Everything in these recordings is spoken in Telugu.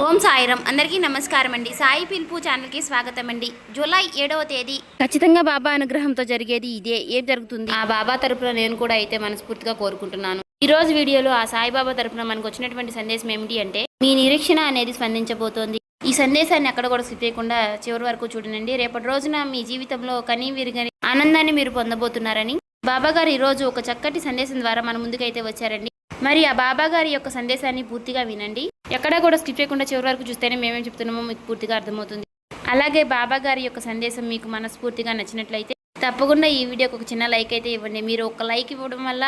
ఓం సాయిరామ్ అందరికీ నమస్కారం అండి. సాయి పిలుపు ఛానల్కి స్వాగతం అండి. జూలై 7వ తేదీ ఖచ్చితంగా బాబా అనుగ్రహంతో జరిగేది ఇదే. ఏం జరుగుతుంది ఆ బాబా తరపున నేను కూడా అయితే మనస్ఫూర్తిగా కోరుకుంటున్నాను. ఈ రోజు వీడియోలో ఆ సాయిబాబా తరపున మనకు వచ్చినటువంటి సందేశం ఏమిటి అంటే, మీ నిరీక్షణ అనేది స్పందించబోతోంది. ఈ సందేశాన్ని ఎక్కడ కూడా స్కిప్ చేయకుండా చివరి వరకు చూడండి. రేపటి రోజున మీ జీవితంలో కనీ విరిగని ఆనందాన్ని మీరు పొందబోతున్నారని బాబా గారు ఈ రోజు ఒక చక్కటి సందేశం ద్వారా మన ముందుకైతే వచ్చారండి. మరి ఆ బాబా గారి యొక్క సందేశాన్ని పూర్తిగా వినండి. ఎక్కడా కూడా స్కిప్ చేయకుండా చివరి వరకు చూస్తేనే మేమేం చెప్తున్నామో మీకు పూర్తిగా అర్థమవుతుంది. అలాగే బాబా గారి యొక్క సందేశం మీకు మనస్ఫూర్తిగా నచ్చినట్లయితే తప్పకుండా ఈ వీడియోకి ఒక చిన్న లైక్ అయితే ఇవ్వండి. మీరు ఒక లైక్ ఇవ్వడం వల్ల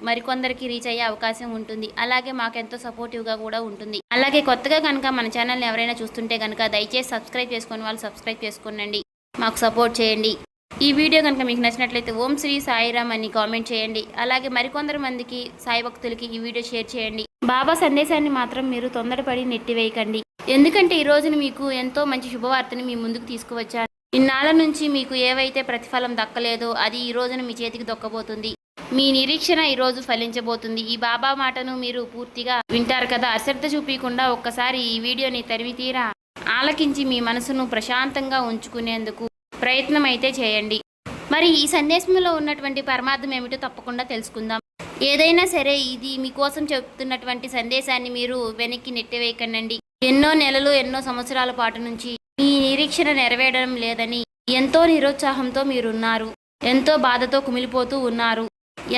మరికొందరికి రీచ్ అయ్యే అవకాశం ఉంటుంది. అలాగే మాకెంతో సపోర్టివ్గా కూడా ఉంటుంది. అలాగే కొత్తగా కనుక మన ఛానల్ని ఎవరైనా చూస్తుంటే కనుక దయచేసి సబ్స్క్రైబ్ చేసుకుని వాళ్ళు సబ్స్క్రైబ్ చేసుకోండి, మాకు సపోర్ట్ చేయండి. ఈ వీడియో కనుక మీకు నచ్చినట్లయితే ఓం శ్రీ సాయిరామ్ అని కామెంట్ చేయండి. అలాగే మరికొందరు మందికి సాయి భక్తులకి ఈ వీడియో షేర్ చేయండి. బాబా సందేశాన్ని మాత్రం మీరు తొందరపడి నెట్టివేయకండి. ఎందుకంటే ఈ రోజున మీకు ఎంతో మంచి శుభవార్తని మీ ముందుకు తీసుకువచ్చాను. ఇన్నాళ్ళ నుంచి మీకు ఏవైతే ప్రతిఫలం దక్కలేదో అది ఈ రోజున మీ చేతికి దొక్కబోతుంది. మీ నిరీక్షణ ఈ రోజు ఫలించబోతుంది. ఈ బాబా మాటను మీరు పూర్తిగా వింటారు కదా. అశ్రద్ధ చూపించకుండా ఒక్కసారి ఈ వీడియోని తరిమి తీరా ఆలకించి మీ మనసును ప్రశాంతంగా ఉంచుకునేందుకు ప్రయత్నం అయితే చేయండి. మరి ఈ సందేశంలో ఉన్నటువంటి పరమార్థం ఏమిటో తప్పకుండా తెలుసుకుందాం. ఏదైనా సరే ఇది మీకోసం చెప్తున్నటువంటి సందేశాన్ని మీరు వెనక్కి నెట్టివేయకండి. ఎన్నో నెలలు ఎన్నో సంవత్సరాల పాటు నుంచి మీ నిరీక్షణ నెరవేరడం లేదని ఎంతో నిరుత్సాహంతో మీరున్నారు. ఎంతో బాధతో కుమిలిపోతూ ఉన్నారు.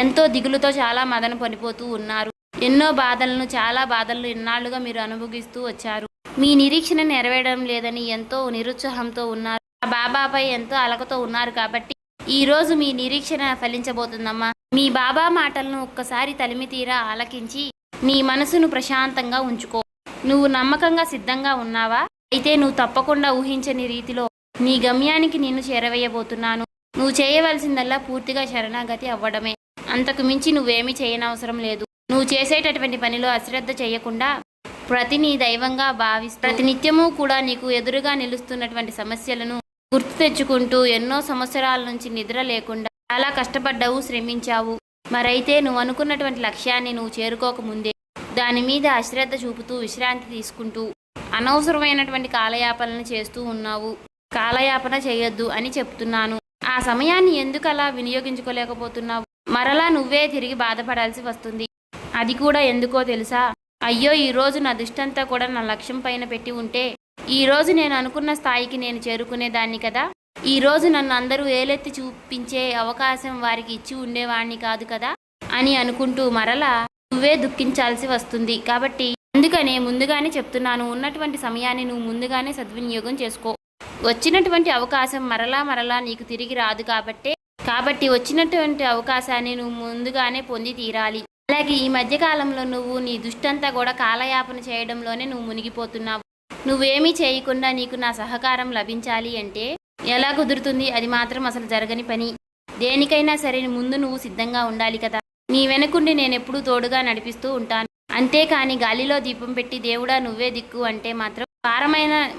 ఎంతో దిగులుతో చాలా మదన పడిపోతూ ఉన్నారు. ఎన్నో బాధలను చాలా బాధలను ఎన్నాళ్లుగా మీరు అనుభవిస్తూ వచ్చారు. మీ నిరీక్షణ నెరవేరడం లేదని ఎంతో నిరుత్సాహంతో ఉన్నారు. ఆ బాబాపై ఎంతో అలకతో ఉన్నారు. కాబట్టి ఈ రోజు మీ నిరీక్షణ ఫలించబోతుందమ్మా. మీ బాబా మాటలను ఒక్కసారి తలిమి తీరా ఆలకించి నీ మనసును ప్రశాంతంగా ఉంచుకో. నువ్వు నమ్మకంగా సిద్ధంగా ఉన్నావా? అయితే నువ్వు తప్పకుండా ఊహించని రీతిలో నీ గమ్యానికి నిన్ను చేరవేయబోతున్నాను. నువ్వు చేయవలసిందల్లా పూర్తిగా శరణాగతి అవ్వడమే. అంతకు మించి నువ్వేమీ చేయనవసరం లేదు. నువ్వు చేసేటటువంటి పనిలో అశ్రద్ధ చేయకుండా ప్రతి నీ దైవంగా భావిస్తూ ప్రతినిత్యము కూడా నీకు ఎదురుగా నిలుస్తున్నటువంటి సమస్యలను గుర్తు తెచ్చుకుంటూ ఎన్నో సంవత్సరాల నుంచి నిద్ర లేకుండా చాలా కష్టపడ్డావు, శ్రమించావు. మరైతే నువ్వు అనుకున్నటువంటి లక్ష్యాన్ని నువ్వు చేరుకోకముందే దాని మీద అశ్రద్ధ చూపుతూ విశ్రాంతి తీసుకుంటూ అనవసరమైనటువంటి కాలయాపనలు చేస్తూ ఉన్నావు. కాలయాపన చేయొద్దు అని చెప్తున్నాను. ఆ సమయాన్ని ఎందుకు అలా వినియోగించుకోలేకపోతున్నావు? మరలా నువ్వే తిరిగి బాధపడాల్సి వస్తుంది. అది కూడా ఎందుకో తెలుసా? అయ్యో ఈరోజు నా దృష్టంతా కూడా నా లక్ష్యం పైన పెట్టి ఉంటే ఈరోజు నేను అనుకున్న స్థాయికి నేను చేరుకునేదాన్ని కదా. ఈరోజు నన్ను అందరూ ఏలెత్తి చూపించే అవకాశం వారికి ఇచ్చి ఉండేవాణ్ణి కాదు కదా అని అనుకుంటూ మరలా నువ్వే దుఃఖించాల్సి వస్తుంది. కాబట్టి అందుకనే ముందుగానే చెప్తున్నాను, ఉన్నటువంటి సమయాన్ని నువ్వు ముందుగానే సద్వినియోగం చేసుకో. వచ్చినటువంటి అవకాశం మరలా నీకు తిరిగి రాదు. కాబట్టి వచ్చినటువంటి అవకాశాన్ని నువ్వు ముందుగానే పొంది తీరాలి. అలాగే ఈ మధ్యకాలంలో నువ్వు నీ దృష్టంతా కూడా కాలయాపన చేయడంలోనే నువ్వు మునిగిపోతున్నావు. నువ్వేమీ చేయకుండా నీకు నా సహకారం లభించాలి అంటే ఎలా కుదురుతుంది? అది మాత్రం అసలు జరగని పని. దేనికైనా సరే ముందు నువ్వు సిద్ధంగా ఉండాలి కదా. నీ వెనుకుండి నేనెప్పుడూ తోడుగా నడిపిస్తూ ఉంటాను. అంతేకాని గాలిలో దీపం పెట్టి దేవుడా నువ్వే దిక్కు అంటే మాత్రం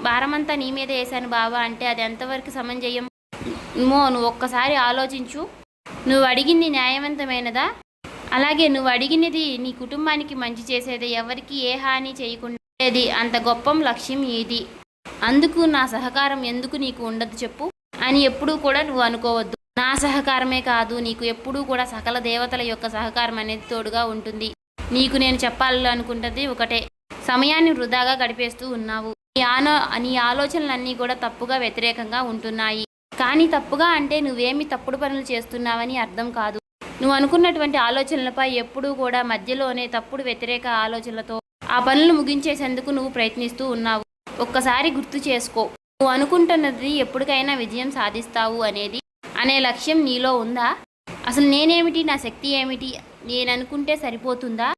భారమంతా నీ మీద వేశాను బాబా అంటే అది ఎంతవరకు సమంజయం? నువ్వు ఒక్కసారి ఆలోచించు. నువ్వు అడిగింది న్యాయవంతమైనదా? అలాగే నువ్వు అడిగినది నీ కుటుంబానికి మంచి చేసేది, ఎవరికి ఏ హాని చేయకుండా అంత గొప్ప లక్ష్యం ఇది. అందుకు నా సహకారం ఎందుకు నీకు ఉండదు చెప్పు అని ఎప్పుడూ కూడా నువ్వు అనుకోవద్దు. నా సహకారమే కాదు, నీకు ఎప్పుడూ కూడా సకల దేవతల యొక్క సహకారం అనేది తోడుగా ఉంటుంది. నీకు నేను చెప్పాలనుకుంటుంది ఒకటే, సమయాన్ని వృధాగా గడిపేస్తూ ఉన్నావు. నీ ఆలోచనలన్నీ కూడా తప్పుగా వ్యతిరేకంగా ఉంటున్నాయి. కానీ తప్పుగా అంటే నువ్వేమి తప్పుడు పనులు చేస్తున్నావని అర్థం కాదు. నువ్వు అనుకున్నటువంటి ఆలోచనలపై ఎప్పుడూ కూడా మధ్యలోనే తప్పుడు వ్యతిరేక ఆలోచనలతో ఆ పనులు ముగించేసేందుకు నువ్వు ప్రయత్నిస్తూ ఉన్నావు. ఒక్కసారి గుర్తు చేసుకో, నువ్వు అనుకుంటున్నది ఎప్పటికైనా విజయం సాధిస్తావు అనే లక్ష్యం నీలో ఉందా? అసలు నేనేమిటి, నా శక్తి ఏమిటి, నేను అనుకుంటే సరిపోతుందా?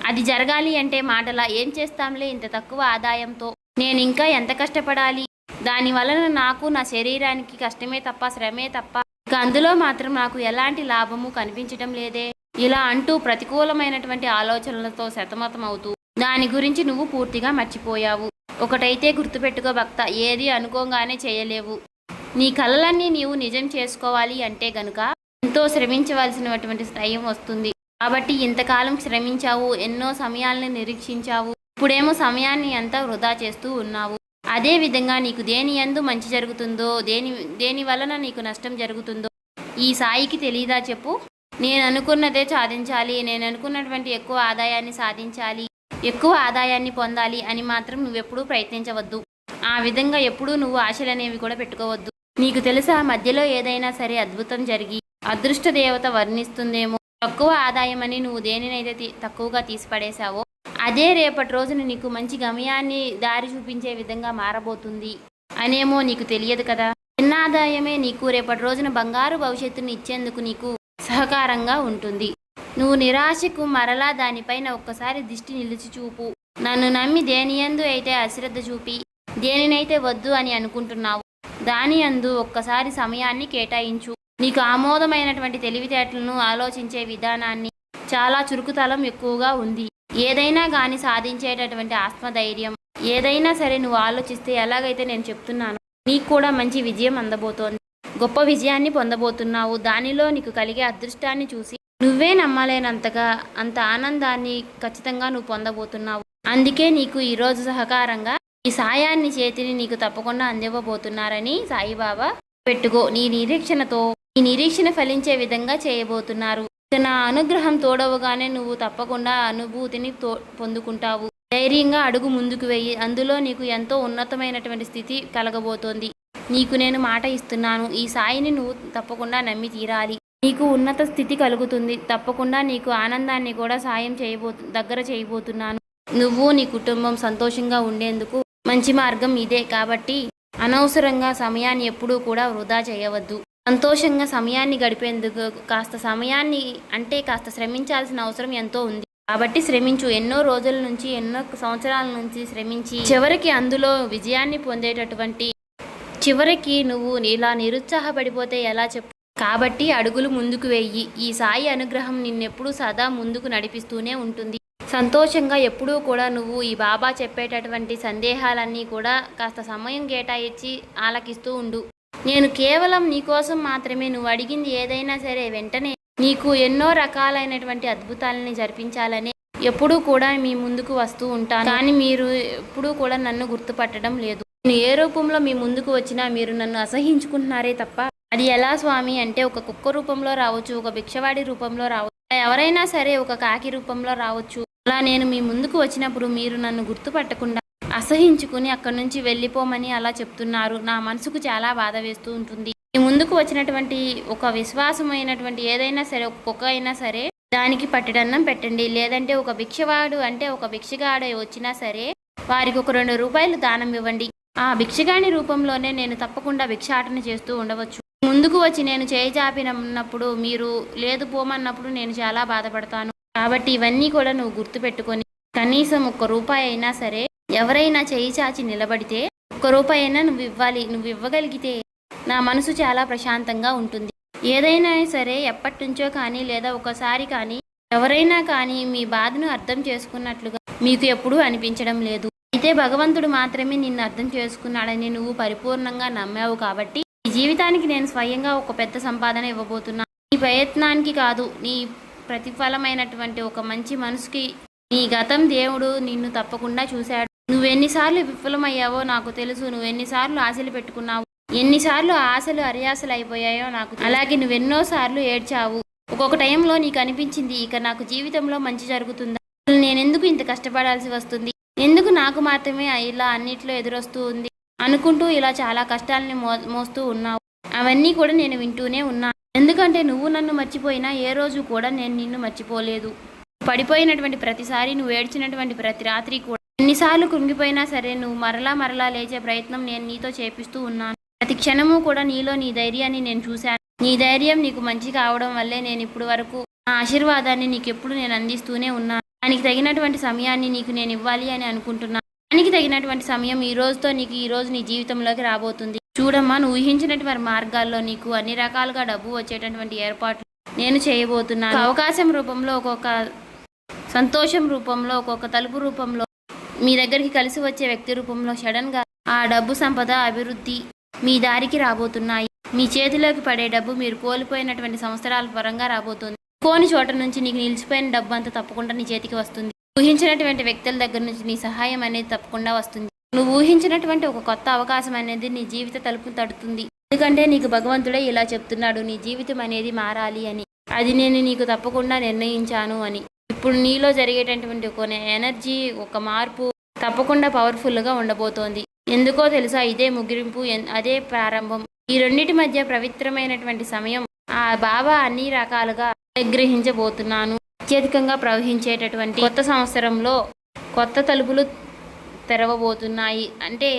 అది జరగాలి అంటే మాటలా ఏం చేస్తాంలే ఇంత తక్కువ ఆదాయంతో, నేను ఇంకా ఎంత కష్టపడాలి, దాని వలన నాకు నా శరీరానికి కష్టమే తప్ప శ్రమే తప్ప ఇక అందులో మాత్రం నాకు ఎలాంటి లాభము కనిపించడం లేదే. ఇలా అంటూ ప్రతికూలమైనటువంటి ఆలోచనలతో సతమతం అవుతూ దాని గురించి నువ్వు పూర్తిగా మర్చిపోయావు. ఒకటైతే గుర్తుపెట్టుకో భక్త, ఏది అనుకోగానే చేయలేవు. నీ కలలన్నీ నీవు నిజం చేసుకోవాలి అంటే గనుక ఎంతో శ్రమించవలసినటువంటి టైం వస్తుంది. కాబట్టి ఇంతకాలం శ్రమించావు, ఎన్నో సమయాలను నిరీక్షించావు. ఇప్పుడేమో సమయాన్ని అంతా వృధా చేస్తూ ఉన్నావు. అదే విధంగా నీకు దేని యందు మంచి జరుగుతుందో, దేని వలన నీకు నష్టం జరుగుతుందో ఈ సాయికి తెలీదా చెప్పు? నేను అనుకున్నదే సాధించాలి, నేను అనుకున్నటువంటి ఎక్కువ ఆదాయాన్ని సాధించాలి, ఎక్కువ ఆదాయాన్ని పొందాలి అని మాత్రం నువ్వెప్పుడూ ప్రయత్నించవద్దు. ఆ విధంగా ఎప్పుడూ నువ్వు ఆశలనేవి కూడా పెట్టుకోవద్దు. నీకు తెలుసా, మధ్యలో ఏదైనా సరే అద్భుతం జరిగి అదృష్ట దేవత వర్ణిస్తుందేమో. తక్కువ ఆదాయమని నువ్వు దేనినైతే తక్కువగా తీసిపడేశావో అదే రేపటి రోజున నీకు మంచి గమ్యాన్ని దారి చూపించే విధంగా మారబోతుంది అనేమో నీకు తెలియదు కదా. చిన్న ఆదాయమే నీకు రేపటి రోజున బంగారు భవిష్యత్తుని ఇచ్చేందుకు నీకు సహకారంగా ఉంటుంది. నువ్వు నిరాశకు మరలా దానిపైన ఒక్కసారి దిష్టి నిలిచి చూపు. నన్ను నమ్మి దేనియందు అయితే అశ్రద్ధ చూపి దేనినైతే వద్దు అని అనుకుంటున్నావు దాని యందు ఒక్కసారి సమయాన్ని కేటాయించు. నీకు ఆమోదమైనటువంటి తెలివితేటలను ఆలోచించే విధానాన్ని చాలా చురుకుతనం ఎక్కువగా ఉంది. ఏదైనా కానీ సాధించేటటువంటి ఆత్మధైర్యం, ఏదైనా సరే నువ్వు ఆలోచిస్తే ఎలాగైతే నేను చెప్తున్నాను నీకు కూడా మంచి విజయం అందబోతోంది. గొప్ప విజయాన్ని పొందబోతున్నావు. దానిలో నీకు కలిగే అదృష్టాన్ని చూసి నువ్వే నమ్మలేనంతగా అంత ఆనందాన్ని ఖచ్చితంగా నువ్వు పొందబోతున్నావు. అందుకే నీకు ఈరోజు సహకారంగా ఈ సాయాన్ని చేతిని నీకు తప్పకుండా అందివ్వబోతున్నారని సాయిబాబా పెట్టుకో. నీ నిరీక్షణతో ఈ నిరీక్షణ ఫలించే విధంగా చేయబోతున్నారు. నా అనుగ్రహం తోడవగానే నువ్వు తప్పకుండా అనుభూతిని పొందుకుంటావు. ధైర్యంగా అడుగు ముందుకు వెయ్యి. అందులో నీకు ఎంతో ఉన్నతమైనటువంటి స్థితి కలగబోతోంది. నీకు నేను మాట ఇస్తున్నాను, ఈ సాయిని నువ్వు తప్పకుండా నమ్మి తీరాలి. నీకు ఉన్నత స్థితి కలుగుతుంది. తప్పకుండా నీకు ఆనందాన్ని కూడా సాయం దగ్గర చేయబోతున్నాను. నువ్వు నీ కుటుంబం సంతోషంగా ఉండేందుకు మంచి మార్గం ఇదే. కాబట్టి అనవసరంగా సమయాన్ని ఎప్పుడూ కూడా వృధా చేయవద్దు. సంతోషంగా సమయాన్ని గడిపేందుకు కాస్త శ్రమించాల్సిన అవసరం ఎంతో ఉంది. కాబట్టి శ్రమించు. ఎన్నో రోజుల నుంచి, ఎన్నో సంవత్సరాల నుంచి శ్రమించి చివరికి అందులో విజయాన్ని పొందేటటువంటి చివరికి నువ్వు ఇలా నిరుత్సాహపడిపోతే ఎలా చెప్పు? కాబట్టి అడుగులు ముందుకు వెయ్యి. ఈ సాయి అనుగ్రహం నిన్నెప్పుడూ సదా ముందుకు నడిపిస్తూనే ఉంటుంది. సంతోషంగా ఎప్పుడూ కూడా నువ్వు ఈ బాబా చెప్పేటటువంటి సందేహాలన్నీ కూడా కాస్త సమయం కేటాయించి ఆలకిస్తూ ఉండు. నేను కేవలం నీకోసం మాత్రమే, నువ్వు అడిగింది ఏదైనా సరే వెంటనే నీకు ఎన్నో రకాలైనటువంటి అద్భుతాలని జరిపించాలని ఎప్పుడూ కూడా మీ ముందుకు వస్తూ ఉంటాను. కానీ మీరు ఎప్పుడూ కూడా నన్ను గుర్తుపట్టడం లేదు. నేను ఏ రూపంలో మీ ముందుకు వచ్చినా మీరు నన్ను అసహించుకుంటున్నారే తప్ప అది ఎలా స్వామి అంటే ఒక కుక్క రూపంలో రావచ్చు, ఒక భిక్షవాడి రూపంలో రావచ్చు, ఎవరైనా సరే ఒక కాకి రూపంలో రావచ్చు. అలా నేను మీ ముందుకు వచ్చినప్పుడు మీరు నన్ను గుర్తుపట్టకుండా అసహించుకుని అక్కడి నుంచి వెళ్ళిపోమని అలా చెప్తున్నారు. నా మనసుకు చాలా బాధ వేస్తూ ఉంటుంది. మీ ముందుకు వచ్చినటువంటి ఒక విశ్వాసమైనటువంటి ఏదైనా సరే, ఒక కుక్క అయినా సరే దానికి పట్టెడన్నం పెట్టండి. లేదంటే ఒక భిక్షవాడు అంటే ఒక భిక్షగాడు వచ్చినా సరే వారికి ఒక 2 రూపాయలు దానం ఇవ్వండి. ఆ భిక్షగాని రూపంలోనే నేను తప్పకుండా భిక్షాటన చేస్తూ ఉండవచ్చు. ముందుకు వచ్చి నేను చేయి చాపినప్పుడు మీరు లేదు పోమన్నప్పుడు నేను చాలా బాధపడతాను. కాబట్టి ఇవన్నీ కూడా నువ్వు గుర్తుపెట్టుకొని కనీసం 1 రూపాయి అయినా సరే ఎవరైనా చేయి చాచి నిలబడితే 1 రూపాయి అయినా నువ్వు ఇవ్వాలి. నువ్వు ఇవ్వగలిగితే నా మనసు చాలా ప్రశాంతంగా ఉంటుంది. ఏదైనా సరే ఎప్పటి నుంచో కానీ లేదా ఒకసారి కానీ ఎవరైనా కానీ మీ బాధను అర్థం చేసుకున్నట్లుగా మీకు ఎప్పుడూ అనిపించడం లేదు. అయితే భగవంతుడు మాత్రమే నిన్ను అర్థం చేసుకున్నాడని నువ్వు పరిపూర్ణంగా నమ్మావు. కాబట్టి ఈ జీవితానికి నేను స్వయంగా ఒక పెద్ద సంపాదన ఇవ్వబోతున్నా. నీ ప్రయత్నానికి కాదు, నీ ప్రతిఫలమైనటువంటి ఒక మంచి మనసుకి నీ గతం దేవుడు నిన్ను తప్పకుండా చూశాడు. నువ్వెన్నిసార్లు విఫలమయ్యావో నాకు తెలుసు. నువ్వెన్నిసార్లు ఆశలు పెట్టుకున్నావు, ఎన్నిసార్లు ఆశలు అరియాసలు అయిపోయాయో నాకు. అలాగే నువ్వెన్నోసార్లు ఏడ్చావు. ఒక్కొక్క టైంలో నీకు అనిపించింది ఇక నాకు జీవితంలో మంచి జరుగుతుందా, నేనెందుకు ఇంత కష్టపడాల్సి వస్తుంది, ఎందుకు నాకు మాత్రమే ఇలా అన్నిట్లో ఎదురొస్తూ ఉంది అనుకుంటూ ఇలా చాలా కష్టాలని మోస్తూ ఉన్నావు. అవన్నీ కూడా నేను వింటూనే ఉన్నా. ఎందుకంటే నువ్వు నన్ను మర్చిపోయినా ఏ రోజు కూడా నేను నిన్ను మర్చిపోలేదు. పడిపోయినటువంటి ప్రతిసారి, నువ్వు ఏడ్చినటువంటి ప్రతి రాత్రి కూడా, ఎన్నిసార్లు కృంగిపోయినా సరే నువ్వు మరలా లేచే ప్రయత్నం నేను నీతో చేపిస్తూ ఉన్నాను. ప్రతి క్షణము కూడా నీలో నీ ధైర్యాన్ని నేను చూశాను. నీ ధైర్యం నీకు మంచి కావడం వల్లే నేను ఇప్పుడు వరకు నా ఆశీర్వాదాన్ని నీకు ఎప్పుడు నేను అందిస్తూనే ఉన్నాను. దానికి తగినటువంటి సమయాన్ని నీకు నేను ఇవ్వాలి అని అనుకుంటున్నాను. దానికి తగినటువంటి సమయం ఈ రోజుతో నీకు ఈ రోజు నీ జీవితంలోకి రాబోతుంది. చూడమ్మా, నువ్వు ఊహించినటువంటి మార్గాల్లో నీకు అన్ని రకాలుగా డబ్బు వచ్చేటటువంటి ఏర్పాట్లు నేను చేయబోతున్నాను. అవకాశం రూపంలో, ఒక్కొక్క సంతోషం రూపంలో, ఒక్కొక్క తలుపు రూపంలో, మీ దగ్గరికి కలిసి వచ్చే వ్యక్తి రూపంలో సడన్గా ఆ డబ్బు సంపద అభివృద్ధి మీ దారికి రాబోతున్నాయి. మీ చేతిలోకి పడే డబ్బు మీరు కోల్పోయినటువంటి సంవత్సరాల పరంగా రాబోతుంది. కోని చోట నుంచి నీకు నిలిచిపోయిన డబ్బు అంతా తప్పకుండా నీ చేతికి వస్తుంది. ఊహించినటువంటి వ్యక్తుల దగ్గర నుంచి నీ సహాయం అనేది తప్పకుండా వస్తుంది. నువ్వు ఊహించినటువంటి ఒక కొత్త అవకాశం అనేది నీ జీవిత తలుపు తడుతుంది. ఎందుకంటే నీకు భగవంతుడే ఇలా చెప్తున్నాడు, నీ జీవితం అనేది మారాలి అని. అది నేను నీకు తప్పకుండా నిర్ణయించాను అని. ఇప్పుడు నీలో జరిగేటటువంటి ఒక ఎనర్జీ, ఒక మార్పు తప్పకుండా పవర్ఫుల్గా ఉండబోతోంది. ఎందుకో తెలుసా, ఇదే ముగింపు, అదే ప్రారంభం. ఈ రెండింటి మధ్య పవిత్రమైనటువంటి సమయం. ఆ బాబా అన్ని రకాలుగా గ్రహించబోతున్నాను. అత్యధికంగా ప్రవహించేటటువంటి కొత్త సంవత్సరంలో కొత్త తలుపులు తెరవబోతున్నాయి. అంటే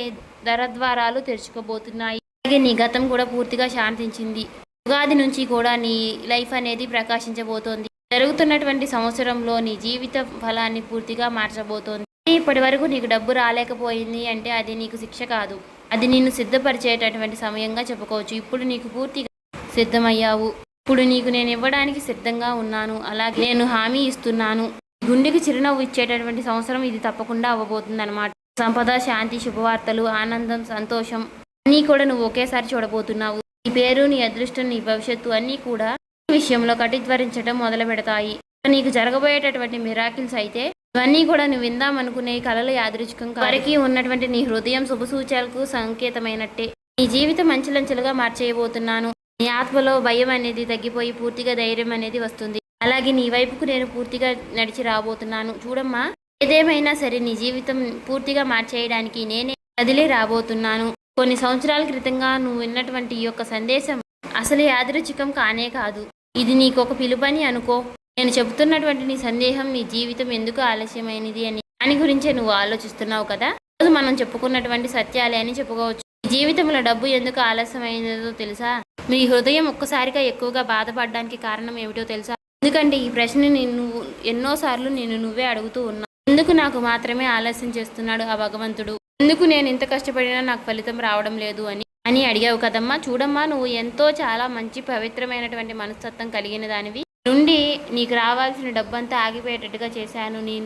దరద్వారాలు తెరుచుకోబోతున్నాయి. అలాగే నీ గతం కూడా పూర్తిగా శాంతించింది. ఉగాది నుంచి కూడా నీ లైఫ్ అనేది ప్రకాశించబోతోంది. జరుగుతున్నటువంటి సంవత్సరంలో నీ జీవిత ఫలాన్ని పూర్తిగా మార్చబోతోంది. ఇప్పటి వరకు నీకు డబ్బు రాలేకపోయింది అంటే అది నీకు శిక్ష కాదు, అది నిన్ను సిద్ధపరిచేటటువంటి సమయంగా చెప్పుకోవచ్చు. ఇప్పుడు నీకు పూర్తిగా సిద్ధమయ్యావు. ఇప్పుడు నీకు నేను ఇవ్వడానికి సిద్ధంగా ఉన్నాను. అలాగే నేను హామీ ఇస్తున్నాను. గుండెకి చిరునవ్వు ఇచ్చేటటువంటి సంవత్సరం ఇది తప్పకుండా అవ్వబోతుంది అన్నమాట. సంపద, శాంతి, శుభవార్తలు, ఆనందం, సంతోషం అన్నీ కూడా నువ్వు ఒకేసారి చూడబోతున్నావు. నీ పేరు, నీ అదృష్టం, నీ భవిష్యత్తు అన్నీ కూడా ఈ విషయంలో కటిధ్వరించడం మొదలు పెడతాయి. నీకు జరగబోయేటటువంటి మిరాకిల్స్ అయితే ఇవన్నీ కూడా నువ్వు విందామనుకునే కళలు యాదృచ్ఛికం వారికి ఉన్నటువంటి నీ హృదయం శుభసూచనలకు సంకేతమైనట్టే. నీ జీవితం అంచెలంచెలుగా మార్చేయబోతున్నాను. నీ ఆత్మలో భయం అనేది తగ్గిపోయి పూర్తిగా ధైర్యం అనేది వస్తుంది. అలాగే నీ వైపుకు నేను పూర్తిగా నడిచి రాబోతున్నాను. చూడమ్మా, ఏదేమైనా సరే నీ జీవితం పూర్తిగా మార్చేయడానికి నేనే కదిలి రాబోతున్నాను. కొన్ని సంవత్సరాల క్రితంగా నువ్వు విన్నటువంటి ఈ యొక్క సందేశం అసలు యాదృచ్ఛికం కానే కాదు. ఇది నీకు ఒక పిలుపని అనుకో. నేను చెబుతున్నటువంటి నీ సందేహం, నీ జీవితం ఎందుకు ఆలస్యమైనది అని దాని గురించే నువ్వు ఆలోచిస్తున్నావు కదా. రోజు మనం చెప్పుకున్నటువంటి సత్యాలే అని చెప్పుకోవచ్చు. నీ జీవితంలో డబ్బు ఎందుకు ఆలస్యమైనదో తెలుసా? మీ హృదయం ఒక్కసారిగా ఎక్కువగా బాధపడడానికి కారణం ఏమిటో తెలుసా? ఎందుకంటే ఈ ప్రశ్నని నువ్వు ఎన్నోసార్లు నువ్వే అడుగుతూ ఉన్నావు. ఎందుకు నాకు మాత్రమే ఆలస్యం చేస్తున్నాడు ఆ భగవంతుడు? ఎందుకు నేను ఇంత కష్టపడినా నాకు ఫలితం రావడం లేదు అని అడిగావు కదమ్మా. చూడమ్మా, నువ్వు ఎంతో చాలా మంచి పవిత్రమైనటువంటి మనస్తత్వం కలిగిన దానివి. నుండి నీకు రావాల్సిన డబ్బంతా ఆగిపోయేటట్టుగా చేశాను. నీ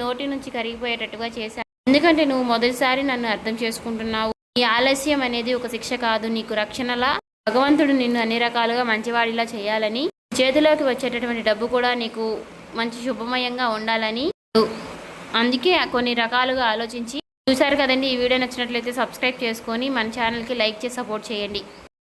నోటి నుంచి కరిగిపోయేటట్టుగా చేశాను. ఎందుకంటే నువ్వు మొదటిసారి నన్ను అర్థం చేసుకుంటున్నావు. ఈ ఆలస్యం అనేది ఒక శిక్ష కాదు, నీకు రక్షణలా. భగవంతుడు నిన్ను అన్ని రకాలుగా మంచివాడిలా చేయాలని, చేతిలోకి వచ్చేటటువంటి డబ్బు కూడా నీకు మంచి శుభమయంగా ఉండాలని, అందుకే కొన్ని రకాలుగా ఆలోచించి చూశారు కదండి. ఈ వీడియో నచ్చినట్లయితే సబ్స్క్రైబ్ చేసుకొని మన ఛానల్కి లైక్ చేసి సపోర్ట్ చేయండి.